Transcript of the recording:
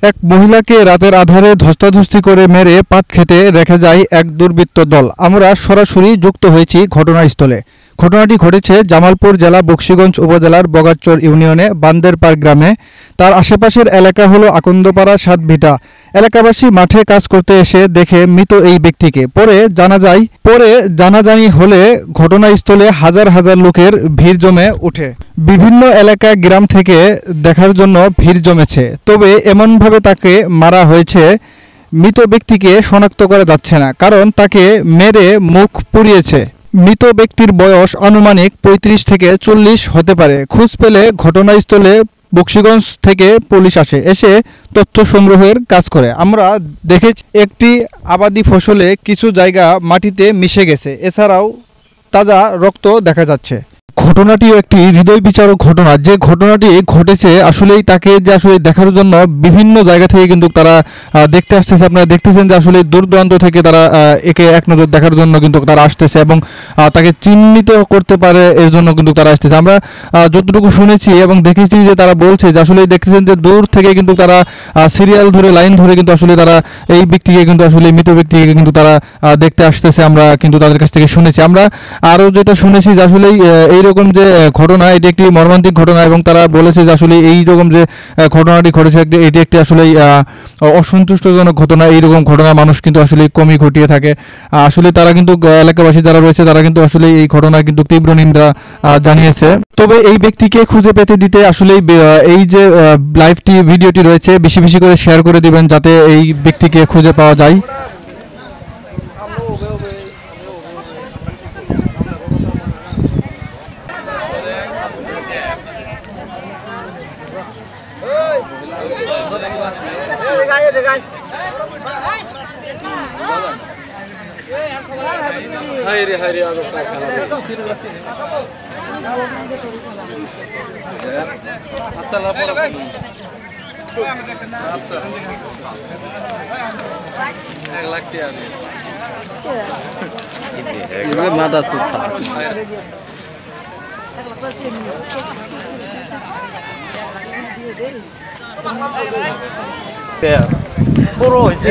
এক মহিলাকে রাতের আঁধারে ধস্তাধস্তি করে মেরে পাট খেতে রেখে যায় এক দুর্বৃত্ত দল। আমরা সরাসরি যুক্ত হয়েছি ঘটনাস্থলে। ঘটনাটি ঘটেছে জামালপুর জেলা বকশীগঞ্জ উপজেলার বগারচর ইউনিয়নে বান্দেরপাড় গ্রামে। তার আশেপাশের এলাকা হলো আকন্দপাড়া সাতভিটা। এলাকাবাসী মাঠে কাজ করতে এসে দেখে মৃত এই ব্যক্তিকে। পরে জানাজানি হলে ঘটনাস্থলে হাজার হাজার লোকের ভিড় জমে ওঠে। বিভিন্ন এলাকা গ্রাম থেকে দেখার জন্য ভিড় জমেছে। তবে এমনভাবে তাকে মারা হয়েছে, মৃত ব্যক্তিকে শনাক্ত করা যাচ্ছে না, কারণ তাকে মেরে মুখ পুড়িয়েছে। মৃত ব্যক্তির বয়স আনুমানিক ৩৫ থেকে ৪০ হতে পারে। খোঁজ পেলে ঘটনাস্থলে বকশীগঞ্জ থেকে পুলিশ এসে তথ্য সংগ্রহের কাজ করে। আমরা দেখেছি একটি আবাদি ফসলে কিছু জায়গা মাটিতে মিশে গেছে, এছাড়াও তাজা রক্ত দেখা যাচ্ছে। ঘটনাটি একটি হৃদয় বিচারক ঘটনা। যে ঘটনাটি ঘটেছে আসলেই তাকে যে আসলে দেখার জন্য বিভিন্ন জায়গা থেকে কিন্তু তারা দেখতে আসতেছে। আপনারা দেখতেছেন যে আসলে দূর দূরান্ত থেকে তারা একে এক নজর দেখার জন্য কিন্তু তারা আসতেছে এবং তাকে চিহ্নিত করতে পারে এর জন্য কিন্তু তারা আসতেছে। আমরা যতটুকু শুনেছি এবং দেখেছি যে তারা বলছে যে আসলে দেখতেছেন যে দূর থেকে কিন্তু তারা সিরিয়াল ধরে লাইন ধরে কিন্তু আসলে তারা এই ব্যক্তিকে কিন্তু আসলে মৃত ব্যক্তিকে কিন্তু তারা দেখতে আসতেছে। আমরা কিন্তু তাদের কাছ থেকে শুনেছি। আমরা আরও যেটা শুনেছি যে আসলে এইরকম যে ঘটনা, এটি একটি মর্মান্তিক ঘটনা এবং তারা বলেছে যে আসলে এইরকম যে ঘটনাটি ঘটেছে এটি একটি আসলে অসন্তুষ্টজনক ঘটনা। এইরকম ঘটনা মানুষ কিন্তু আসলে কমই ঘটিয়ে থাকে। আসলে তারা কিন্তু এলাকাবাসী যারা রয়েছে তারা কিন্তু আসলে এই ঘটনা কিন্তু তীব্র নিন্দা জানিয়েছে। তবে এই ব্যক্তিকে খুঁজে পেতে দিতে আসলে এই যে লাইভটি ভিডিওটি রয়েছে বেশি বেশি করে শেয়ার করে দিবেন যাতে এই ব্যক্তিকে খুঁজে পাওয়া যায়। হায়রে হায়রে মাদা বড় হয়েছে